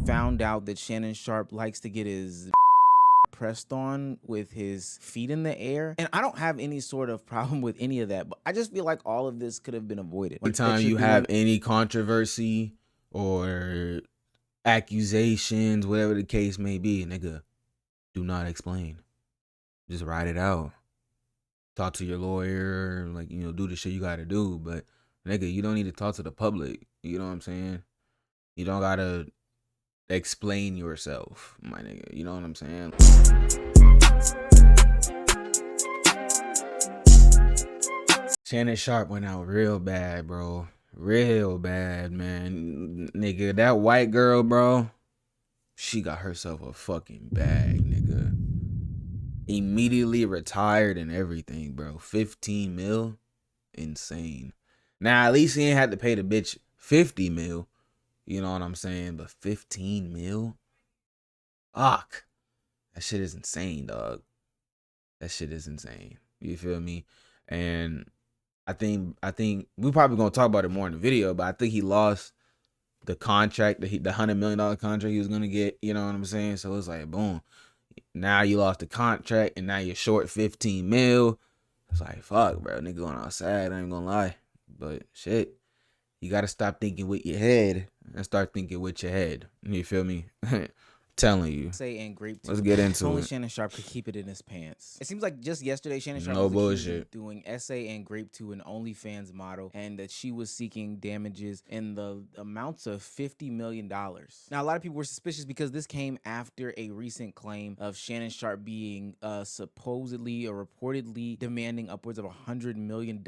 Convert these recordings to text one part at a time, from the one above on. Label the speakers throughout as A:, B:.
A: found out that Shannon Sharpe likes to get his pressed on with his feet in the air. And I don't have any sort of problem with any of that, but I just feel like all of this could have been avoided.
B: Anytime you have any controversy or accusations, whatever the case may be, nigga, do not explain. Just write it out. Talk to your lawyer, like, you know, do the shit you gotta do. But nigga, you don't need to talk to the public. You know what I'm saying? You don't gotta explain yourself, my nigga. You know what I'm saying? Shannon Sharpe went out real bad, bro. Real bad, man. Nigga, that white girl, bro, she got herself a fucking bag, nigga. Immediately retired and everything, bro. 15 mil? Insane. Now, at least he ain't had to pay the bitch 50 mil. You know what I'm saying? But 15 mil? Fuck. That shit is insane, dog. That shit is insane. You feel me? And I think we probably gonna talk about it more in the video, but I think he lost the contract, the $100 million contract he was gonna get. You know what I'm saying? So it's like, boom. Now you lost the contract, and now you're short 15 mil. It's like, fuck, bro. Nigga going outside. I ain't gonna lie, but shit, you gotta stop thinking with your head and start thinking with your head. You feel me? Telling you.
A: Say and grape
B: Let's get into
A: only
B: it.
A: Shannon Sharpe could keep it in his pants. It seems like just yesterday Shannon Sharpe
B: No
A: was accused
B: bullshit.
A: of doing essay and grape to an OnlyFans model, and that she was seeking damages in the amounts of $50 million. Now, a lot of people were suspicious because this came after a recent claim of Shannon Sharpe being supposedly or reportedly demanding upwards of $100 million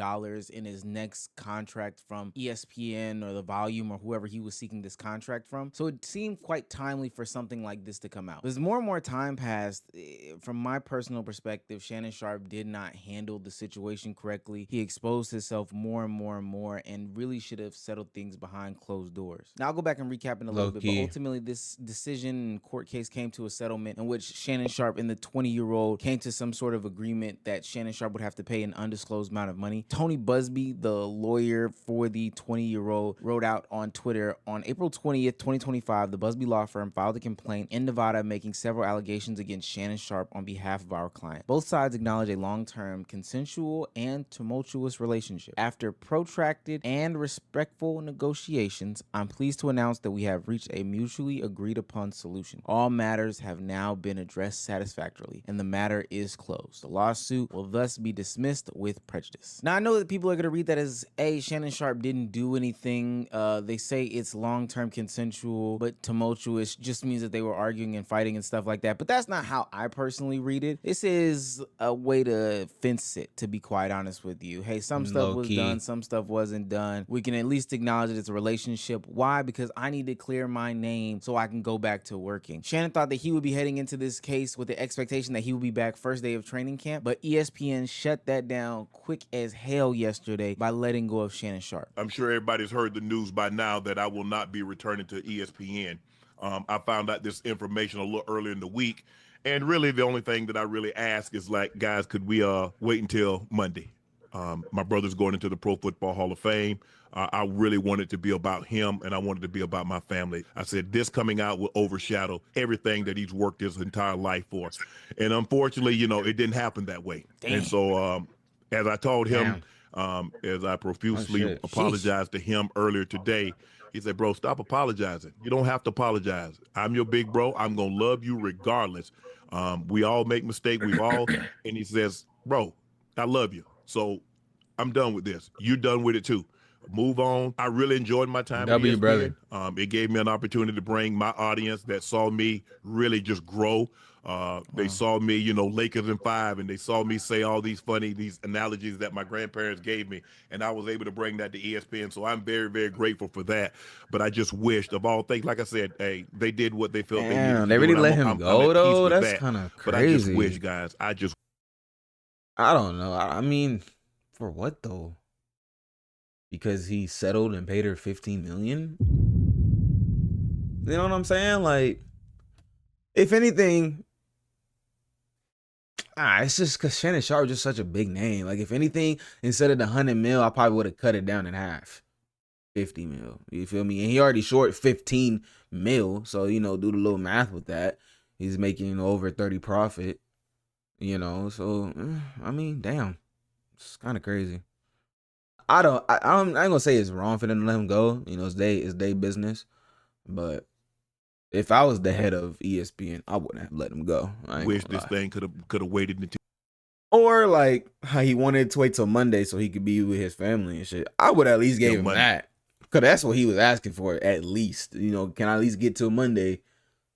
A: in his next contract from ESPN or the Volume or whoever he was seeking this contract from. So it seemed quite timely for something like this to come out. As more and more time passed, from my personal perspective, Shannon Sharpe did not handle the situation correctly. He exposed himself more and more and more, and really should have settled things behind closed doors. Now I'll go back and recap in a little bit, but ultimately this decision and court case came to a settlement in which Shannon Sharpe and the 20-year-old came to some sort of agreement that Shannon Sharpe would have to pay an undisclosed amount of money. Tony Busby, the lawyer for the 20-year-old, wrote out on Twitter on April 20th, 2025, the Busby law firm filed a complaint in Nevada making several allegations against Shannon Sharpe on behalf of our client. Both sides acknowledge a long-term consensual and tumultuous relationship. After protracted and respectful negotiations, I'm pleased to announce that we have reached a mutually agreed upon solution. All matters have now been addressed satisfactorily, and the matter is closed. The lawsuit will thus be dismissed with prejudice. Now, I know that people are going to read that as, A, Shannon Sharpe didn't do anything. They say it's long-term consensual, but tumultuous just means that they were arguing and fighting and stuff like that. But that's not how I personally read it. This is a way to fence it, to be quite honest with you. Hey, some stuff was done, some stuff wasn't done. We can at least acknowledge that it's a relationship. Why? Because I need to clear my name so I can go back to working. Shannon thought that he would be heading into this case with the expectation that he would be back first day of training camp, but ESPN shut that down quick as hell yesterday by letting go of Shannon Sharpe.
C: I'm sure everybody's heard the news by now that I will not be returning to ESPN. I found out this information a little earlier in the week, and really the only thing that I really ask is, like, guys, could we wait until Monday? My brother's going into the Pro Football Hall of Fame. I really wanted to be about him, and I wanted to be about my family. I said this coming out will overshadow everything that he's worked his entire life for. And unfortunately, you know, it didn't happen that way. Damn. And so as I told him, as I profusely apologized to him earlier today, he said, bro, stop apologizing. You don't have to apologize. I'm your big bro. I'm going to love you regardless. We all make mistakes. We've all. And he says, bro, I love you. So I'm done with this. You're done with it too. Move on. I really enjoyed my time at ESPN.
B: Brother.
C: It gave me an opportunity to bring my audience that saw me really just grow. They saw me, you know, Lakers in 5, and they saw me say all these analogies that my grandparents gave me, and I was able to bring that to ESPN. So I'm very, very grateful for that. But I just wished, of all things, like I said, hey, they did what they felt they needed to do.
B: They really let him go though. That's
C: that.
B: kind of crazy.
C: But I just wish, guys,
B: I don't know. I mean, for what though? Because he settled and paid her $15 million. You know what I'm saying? Like, if anything, it's just because Shannon Sharpe is just such a big name. Like, if anything, instead of the $100 million, I probably would have cut it down in half. 50 mil. You feel me? And he already short 15 mil. So, do the little math with that. He's making over 30 profit, So, I mean, damn. It's kind of crazy. I ain't gonna say it's wrong for them to let him go. It's they business. But if I was the head of ESPN, I wouldn't have let him go. I ain't
C: Wish
B: gonna
C: this
B: lie.
C: thing could have waited until.
B: Or like how he wanted to wait till Monday so he could be with his family and shit. I would at least give him
C: Monday.
B: that. Cause that's what he was asking for at least. Can I at least get till Monday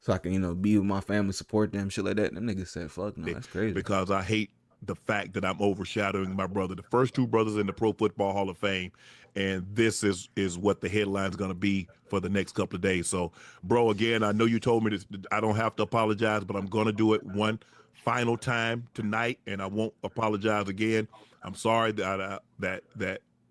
B: so I can, be with my family, support them, shit like that. Them niggas said, fuck no, that's crazy.
C: Because I hate the fact that I'm overshadowing my brother, the first two brothers in the Pro Football Hall of Fame, and this is what the headline's going to be for the next couple of days. So, bro, again, I know you told me that I don't have to apologize, but I'm going to do it one final time tonight, and I won't apologize again. I'm sorry that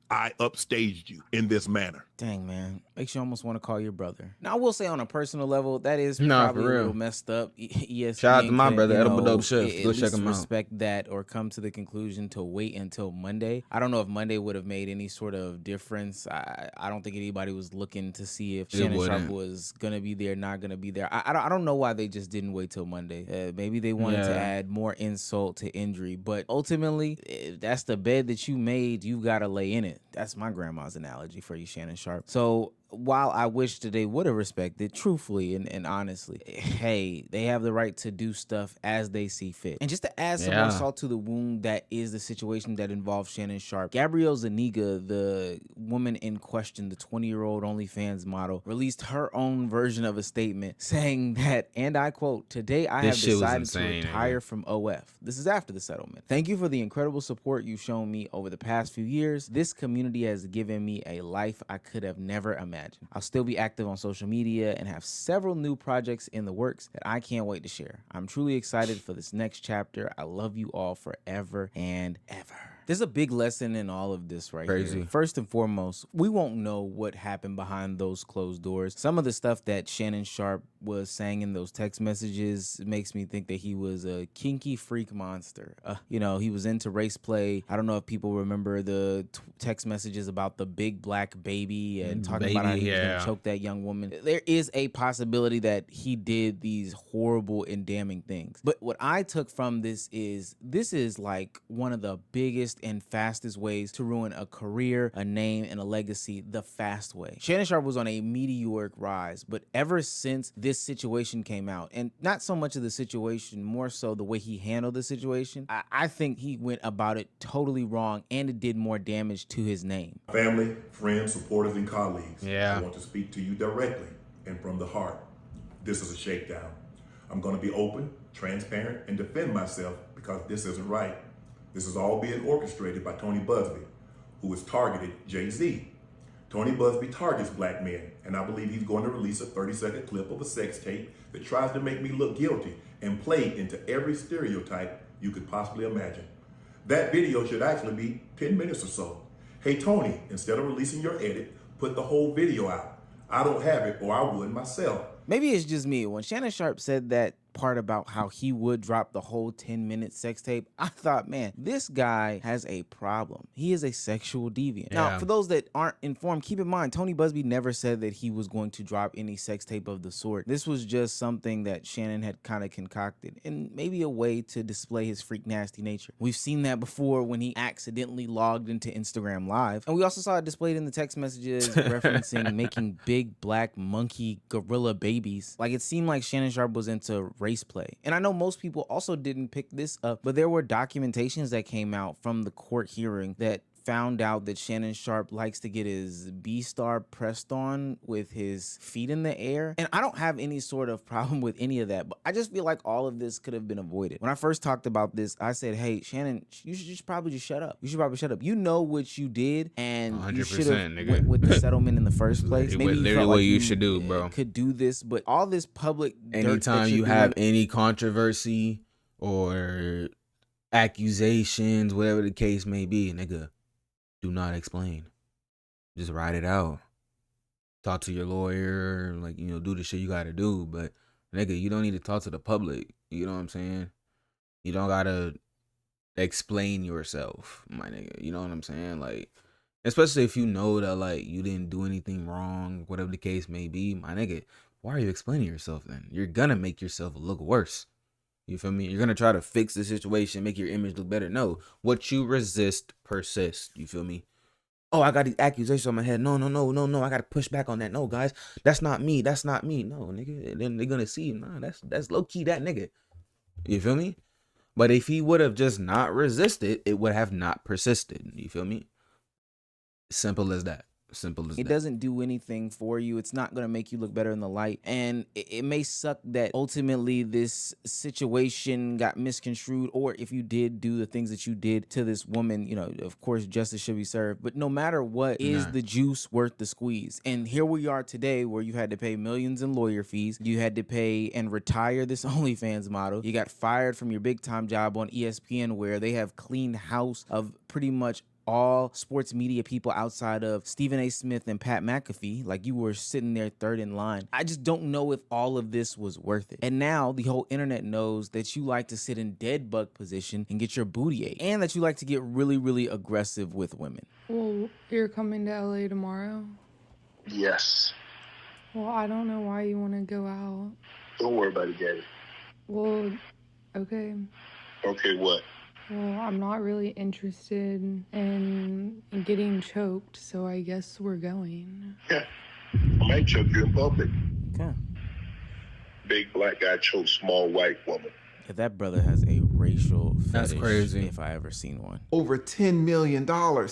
C: I upstaged you in this manner.
A: Dang, man. Makes you almost want to call your brother. Now, I will say on a personal level, that is
B: Nah,
A: probably
B: for
A: a
B: real.
A: little messed up. ESPN
B: Shout out to my
A: couldn't,
B: brother, Edible Dope Chef.
A: at
B: Go check
A: least
B: him out.
A: respect that or come to the conclusion to wait until Monday. I don't know if Monday would have made any sort of difference. I don't think anybody was looking to see if Shannon Sharpe was going to be there, not going to be there. I don't know why they just didn't wait till Monday. Maybe they wanted to add more insult to injury. But ultimately, if that's the bed that you made, you got to lay in it. That's my grandma's analogy for you, Shannon Sharpe. So while I wish that they would have respected, truthfully and honestly, hey, they have the right to do stuff as they see fit. And just to add some more salt to the wound, that is the situation that involves Shannon Sharpe. Gabrielle Zuniga, the woman in question, the 20-year-old OnlyFans model, released her own version of a statement saying that, and I quote, "Today I have decided to retire from OF." This is after the settlement. "Thank you for the incredible support you've shown me over the past few years. This community has given me a life I could have never imagined. I'll still be active on social media and have several new projects in the works that I can't wait to share. I'm truly excited for this next chapter. I love you all forever and ever." There's a big lesson in all of this right here. First and foremost, we won't know what happened behind those closed doors. Some of the stuff that Shannon Sharpe was saying in those text messages makes me think that he was a kinky freak monster. He was into race play. I don't know if people remember the text messages about the big black baby and talking about how he was going to choke that young woman. There is a possibility that he did these horrible and damning things. But what I took from this is like one of the biggest and fastest ways to ruin a career, a name, and a legacy the fast way. Shannon Sharpe was on a meteoric rise, but ever since this situation came out, and not so much of the situation, more so the way he handled the situation, I think he went about it totally wrong, and it did more damage to his name.
C: Family, friends, supporters, and colleagues,
B: Yeah.
C: I want to speak to you directly and from the heart. This is a shakedown. I'm going to be open, transparent, and defend myself because this isn't right. This is all being orchestrated by Tony Busby, who has targeted Jay-Z. Tony Busby targets black men, and I believe he's going to release a 30-second clip of a sex tape that tries to make me look guilty and play into every stereotype you could possibly imagine. That video should actually be 10 minutes or so. Hey, Tony, instead of releasing your edit, put the whole video out. I don't have it, or I would myself.
A: Maybe it's just me. When Shannon Sharpe said that part about how he would drop the whole 10-minute sex tape, I thought, man, this guy has a problem. He is a sexual deviant. Now, for those that aren't informed, keep in mind, Tony Busby never said that he was going to drop any sex tape of the sort. This was just something that Shannon had kind of concocted, and maybe a way to display his freak nasty nature. We've seen that before when he accidentally logged into Instagram Live, and we also saw it displayed in the text messages referencing making big black monkey gorilla babies. Like, it seemed like Shannon Sharpe was into race play. And I know most people also didn't pick this up, but there were documentations that came out from the court hearing that found out that Shannon Sharpe likes to get his B-star pressed on with his feet in the air. And I don't have any sort of problem with any of that, but I just feel like all of this could have been avoided. When I first talked about this, I said, hey, Shannon, you should just probably just shut up. You should probably shut up. You know what you did, and you should have went with the settlement in the first place. Maybe you
B: literally
A: felt
B: what
A: like
B: you should do, bro.
A: Could do this, but all this public
B: anytime you have any controversy or accusations, whatever the case may be, nigga, do not explain. Just write it out. Talk to your lawyer, do the shit you gotta do. But nigga, you don't need to talk to the public. You know what I'm saying? You don't gotta explain yourself, my nigga. You know what I'm saying? Like, Especially if you know that like you didn't do anything wrong, whatever the case may be, my nigga. Why are you explaining yourself then? You're gonna make yourself look worse. You feel me? You're gonna try to fix the situation, make your image look better. No, what you resist persists. You feel me? Oh, I got these accusations on my head. No, no, no, no, no. I gotta push back on that. No, guys, that's not me. That's not me. No, nigga. Then they're gonna see, nah, that's low key that nigga. You feel me? But if he would have just not resisted, it would have not persisted. You feel me? Simple as that. Simple as
A: It
B: that.
A: doesn't do anything for you. It's not going to make you look better in the light. And it may suck that ultimately this situation got misconstrued, or if you did do the things that you did to this woman, you know, of course, justice should be served. But no matter what, is the juice worth the squeeze? And here we are today where you had to pay millions in lawyer fees. You had to pay and retire this OnlyFans model. You got fired from your big time job on ESPN, where they have cleaned house of pretty much all sports media people outside of Stephen A. Smith and Pat McAfee. Like, you were sitting there third in line. I just don't know if all of this was worth it. And now the whole internet knows that you like to sit in dead bug position and get your booty ate, and that you like to get really, really aggressive with women.
D: Well, you're coming to LA tomorrow?
E: Yes.
D: Well, I don't know why you want to go out.
E: Don't worry about it, Daddy.
D: Well, okay.
E: Okay, what?
D: Well, I'm not really interested in getting choked, so I guess we're going.
E: Yeah. I might choke you in public.
A: Okay.
E: Big black guy chokes small white woman.
A: If that brother has a racial
B: That's
A: fetish,
B: crazy.
A: if I ever seen one.
F: Over $10 million.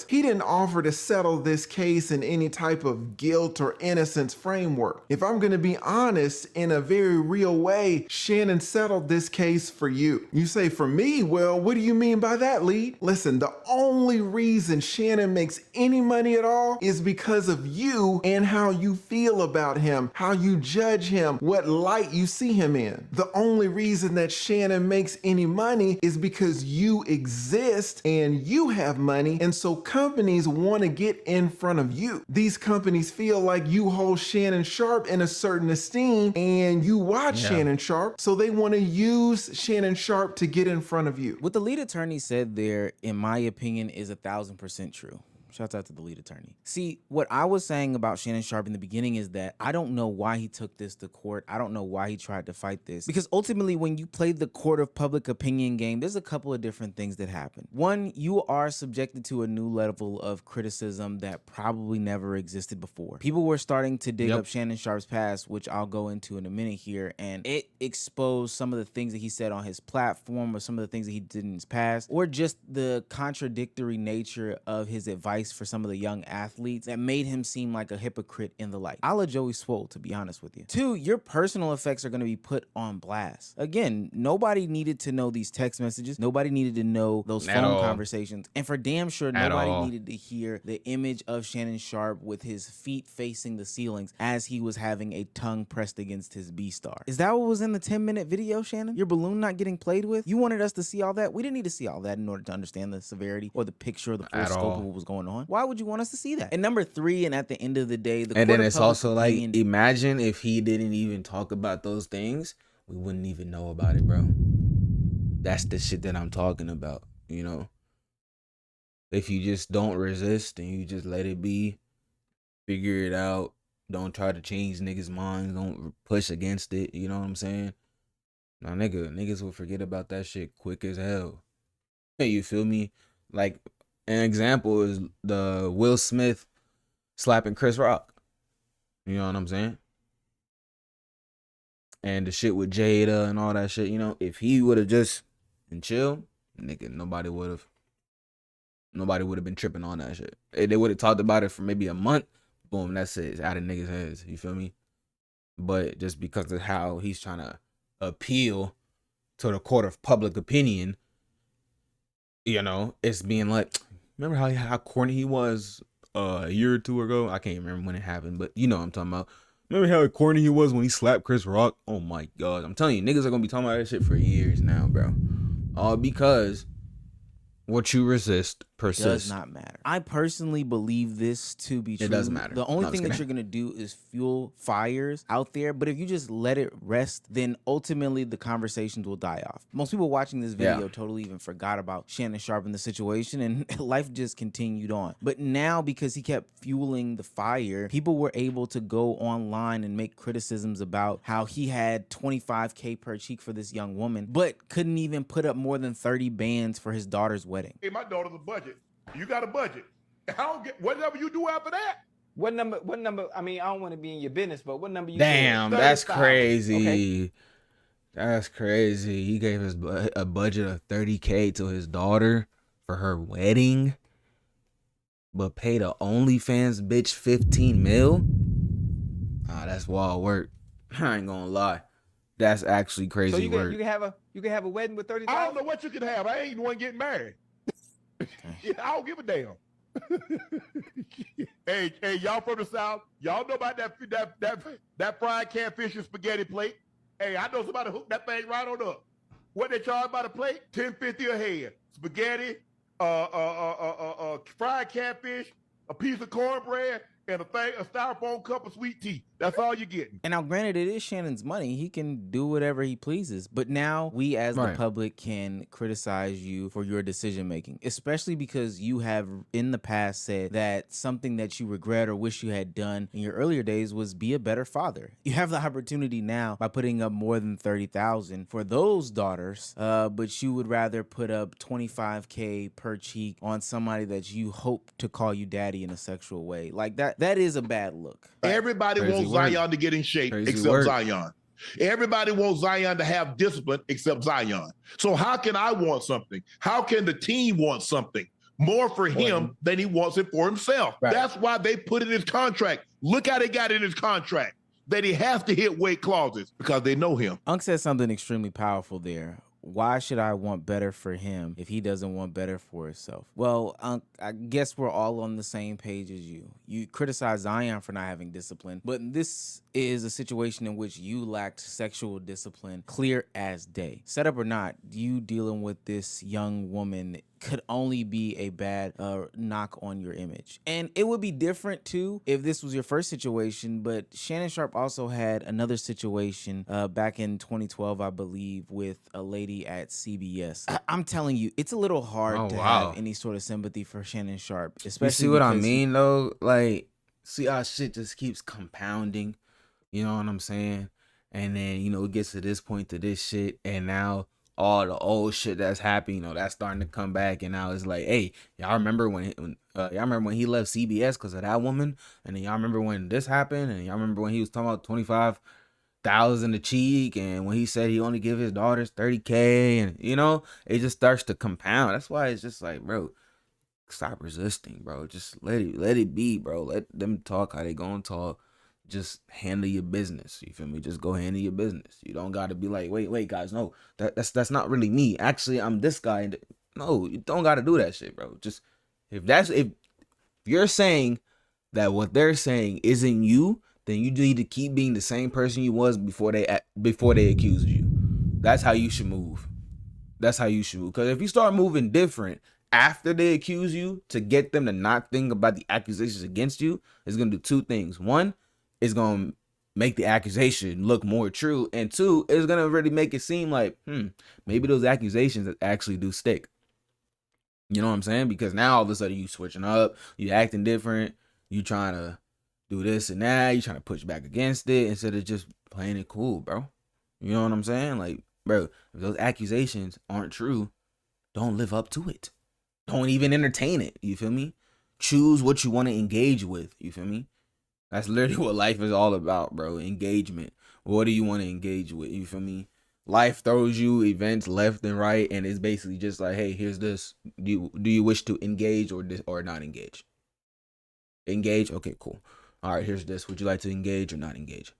F: He didn't offer to settle this case in any type of guilt or innocence framework. If I'm going to be honest, in a very real way, Shannon settled this case for you. You say, for me? Well, what do you mean by that, Lead? Listen, the only reason Shannon makes any money at all is because of you and how you feel about him, how you judge him, what light you see him in. The only reason that Shannon makes any money is because you exist and you have money, and so companies want to get in front of you. These companies feel like you hold Shannon Sharpe in a certain esteem and you watch Shannon Sharpe, so they want to use Shannon Sharpe to get in front of you.
A: What the lead attorney said there, in my opinion, is 1,000% true. Shouts out to the lead attorney. See, what I was saying about Shannon Sharpe in the beginning is that I don't know why he took this to court. I don't know why he tried to fight this. Because ultimately, when you play the court of public opinion game, there's a couple of different things that happen. One, you are subjected to a new level of criticism that probably never existed before. People were starting to dig up Shannon Sharpe's past, which I'll go into in a minute here, and it exposed some of the things that he said on his platform, or some of the things that he did in his past, or just the contradictory nature of his advice for some of the young athletes that made him seem like a hypocrite in the light. A la Joey Swole, to be honest with you. Two, your personal effects are going to be put on blast. Again, nobody needed to know these text messages. Nobody needed to know those phone conversations. And for damn sure, nobody needed to hear the image of Shannon Sharpe with his feet facing the ceilings as he was having a tongue pressed against his B-star. Is that what was in the 10-minute video, Shannon? Your balloon not getting played with? You wanted us to see all that? We didn't need to see all that in order to understand the severity or the picture or the full scope of what was going on. Why would you want us to see that? And number three, and at the end of the day,
B: and then it's also like, imagine if he didn't even talk about those things, we wouldn't even know about it, bro. That's the shit that I'm talking about, you know? If you just don't resist and you just let it be, figure it out, don't try to change niggas' minds, don't push against it, you know what I'm saying? Nah, niggas will forget about that shit quick as hell. You feel me? Like, an example is the Will Smith slapping Chris Rock. You know what I'm saying? And the shit with Jada and all that shit, you know, if he would have just been chill, nigga, nobody would have been tripping on that shit. They would have talked about it for maybe a month. Boom, that's it. It's out of niggas' heads. You feel me? But just because of how he's trying to appeal to the court of public opinion, you know, it's being like, remember how corny he was a year or two ago? I can't remember when it happened, but you know what I'm talking about. Remember how corny he was when he slapped Chris Rock? Oh my God. I'm telling you, niggas are going to be talking about that shit for years now, bro. All because what you resist persist.
A: does not matter. I personally believe this to be true.
B: It does matter.
A: The only
B: No, I'm
A: thing
B: just
A: that you're gonna do is fuel fires out there. But if you just let it rest, then ultimately the conversations will die off. Most people watching this video
B: Yeah.
A: totally even forgot about Shannon Sharpe and the situation, and life just continued on. But now, because he kept fueling the fire, people were able to go online and make criticisms about how he had $25K per cheek for this young woman, but couldn't even put up more than 30 bands for his daughter's wedding.
C: Hey, my daughter's a budget. You got a budget. I don't get whatever you do after that.
G: What number? I mean, I don't want to be in your business, but what number you
B: Damn,
G: said?
B: that's
G: 30,000.
B: crazy.
G: Okay.
B: That's crazy. He gave his a budget of 30K to his daughter for her wedding, but paid a OnlyFans bitch 15 mil. Ah, that's wild work. I ain't gonna lie. That's actually crazy
G: So you
B: work.
G: can have a wedding with 30,000.
C: I don't know what you can have. I ain't the one getting married. I don't give a damn. hey, y'all from the South, y'all know about that fried catfish and spaghetti plate. Hey, I know somebody hooked that thing right on up. What they charge by the plate? $10.50 a head. Spaghetti, fried catfish, a piece of cornbread, and a styrofoam cup of sweet tea. That's all you're getting.
A: And now, granted, it is Shannon's money. He can do whatever he pleases. But now we, as the public, can criticize you for your decision making, especially because you have in the past said that something that you regret or wish you had done in your earlier days was be a better father. You have the opportunity now by putting up more than 30,000 for those daughters, but you would rather put up 25K per cheek on somebody that you hope to call you daddy in a sexual way. Like that is a bad look.
C: Everybody wants Zion to get in shape except Zion. Everybody wants Zion to have discipline except Zion. So how can I want something? How can the team want something more for him than he wants it for himself? Right. That's why they put it in his contract. Look how they got it in his contract, that he has to hit weight clauses because they know him.
A: Unc said something extremely powerful there. Why should I want better for him if he doesn't want better for himself? Well, Unc, I guess we're all on the same page as you. You criticize Zion for not having discipline, but this is a situation in which you lacked sexual discipline, clear as day. Set up or not, you dealing with this young woman could only be a bad knock on your image. And it would be different too if this was your first situation, but Shannon Sharpe also had another situation back in 2012, I believe, with a lady at CBS. I'm telling you, it's a little hard to have any sort of sympathy for Shannon Sharpe, especially.
B: You see what I mean though? Like, see how shit just keeps compounding, you know what I'm saying? And then, you know, it gets to this point to this shit, and now all the old shit that's happening, you know, that's starting to come back, and now it's like, hey, y'all remember when he left CBS because of that woman, and then y'all remember when this happened, and y'all remember when he was talking about 25,000 a cheek, and when he said he only give his daughters 30K, and you know, it just starts to compound. That's why it's just like, bro, stop resisting, bro. Just let it be, bro. Let them talk how they gonna talk. Just handle your business. You feel me? Just go handle your business. You don't gotta be like, wait, guys, no, that's not really me. Actually, I'm this guy. No, you don't gotta do that shit, bro. Just if you're saying that what they're saying isn't you, then you need to keep being the same person you was before they accused you. That's how you should move. That's how you should move. Because if you start moving different after they accuse you to get them to not think about the accusations against you, it's gonna do two things. One, it's gonna make the accusation look more true, and two, it's gonna really make it seem like maybe those accusations actually do stick. You know what I'm saying? Because now all of a sudden you switching up, you acting different, you trying to do this and that, you trying to push back against it instead of just playing it cool, bro. You know what I'm saying? Like, bro, if those accusations aren't true, don't live up to it. Don't even entertain it. You feel me? Choose what you want to engage with. You feel me? That's literally what life is all about, bro. Engagement. What do you want to engage with? You feel me? Life throws you events left and right, and it's basically just like, hey, here's this. Do you wish to engage or not engage? Engage? Okay, cool. All right, here's this. Would you like to engage or not engage?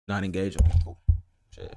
B: Not engage? Okay, cool. Shit.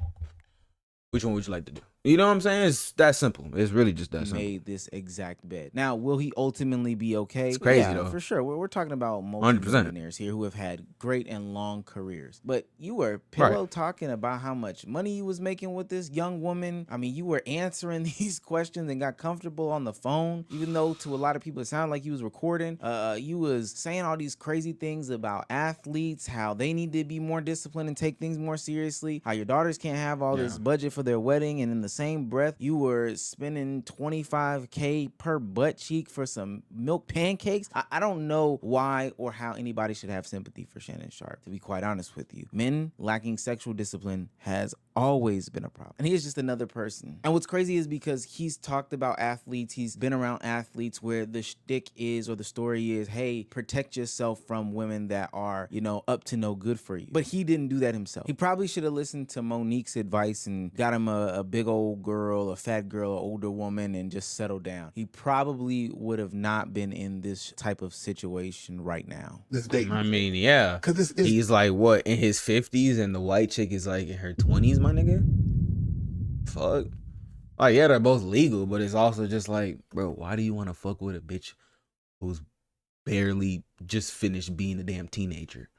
B: Which one would you like to do? You know what I'm saying? It's that simple. It's really just that simple.
A: Made this exact bet. Now, will he ultimately be okay?
B: It's crazy,
A: Yeah,
B: though.
A: for sure. We're talking about
B: 100%.
A: multi-millionaires here who have had great and long careers. But you were pillow talking about how much money you was making with this young woman. I mean, you were answering these questions and got comfortable on the phone, even though to a lot of people it sounded like you was recording. You was saying all these crazy things about athletes, how they need to be more disciplined and take things more seriously, how your daughters can't have all this budget for their wedding, and in the same breath, you were spending $25K per butt cheek for some milk pancakes. I don't know why or how anybody should have sympathy for Shannon Sharpe, to be quite honest with you. Men lacking sexual discipline has always been a problem. And he is just another person. And what's crazy is because he's talked about athletes, he's been around athletes where the shtick is, or the story is, hey, protect yourself from women that are, you know, up to no good for you. But he didn't do that himself. He probably should have listened to Monique's advice and got him a big old girl, a fat girl, an older woman, and just settled down. He probably would have not been in this type of situation right now.
B: I mean, yeah. He's like, what, in his 50s, and the white chick is like in her 20s, my nigga? Fuck. Like, yeah, they're both legal, but it's also just like, bro, why do you want to fuck with a bitch who's barely just finished being a damn teenager?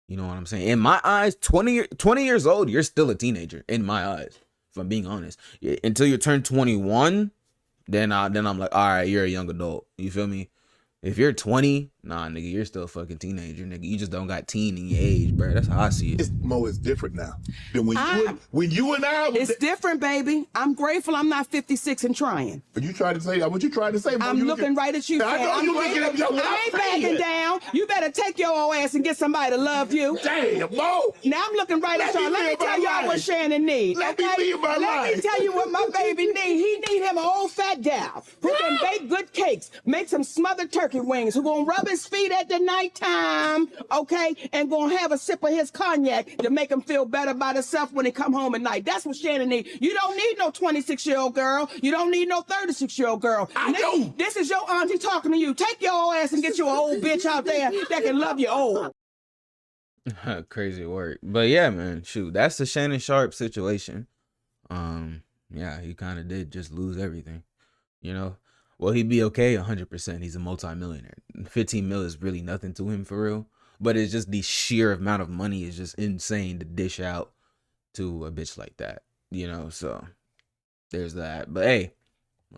B: You know what I'm saying? In my eyes, 20 years old, you're still a teenager. In my eyes, if I'm being honest. Until you turn 21, then I'm like, all right, you're a young adult. You feel me? If you're 20, nah, nigga, you're still a fucking teenager, nigga. You just don't got teen in your age, bro. That's how I see it.
H: Mo is different now than when you and I.
I: It's different, baby. I'm grateful I'm not 56 and trying.
H: Are you trying to say what you trying to say?
I: I'm looking right at you.
H: I know you looking at me.
I: I ain't backing down. You better take your old ass and get somebody to love you.
H: Damn, Mo.
I: Now I'm looking right at y'all. Let me tell y'all what Shannon needs.
H: Let me live my life.
I: Let me tell you what my baby needs. He need him an old fat gal who can bake good cakes, make some smothered turkey wings, who gonna rub his feet at the nighttime, okay, and gonna have a sip of his cognac to make him feel better about himself when he come home at night. That's what Shannon needs. You don't need no 26-year-old girl. You don't need no 36-year-old girl. This is your auntie talking to you. Take your old ass and get you an old bitch out there that can love you old.
B: Crazy work. But yeah, man, shoot, that's the Shannon Sharpe situation. Yeah, he kind of did just lose everything, you know. Will he be okay? 100%. He's a multi-millionaire. 15 mil is really nothing to him for real. But it's just the sheer amount of money is just insane to dish out to a bitch like that, you know. So there's that. But hey,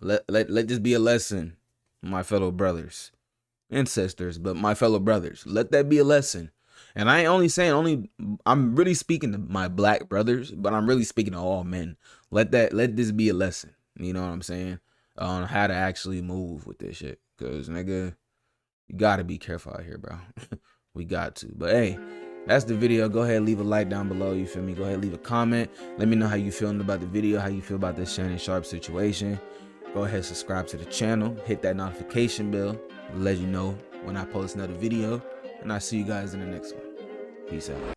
B: let this be a lesson, my fellow brothers and sisters, but my fellow brothers. Let that be a lesson. And I ain't only saying I'm really speaking to my black brothers, but I'm really speaking to all men. Let this be a lesson. You know what I'm saying? On how to actually move with this shit. Cause nigga, you gotta be careful out here, bro. We got to. But hey, that's the video. Go ahead, leave a like down below. You feel me? Go ahead, leave a comment. Let me know how you feeling about the video, how you feel about this Shannon Sharpe situation. Go ahead, subscribe to the channel, hit that notification bell, let you know when I post another video. And I'll see you guys in the next one. Peace out.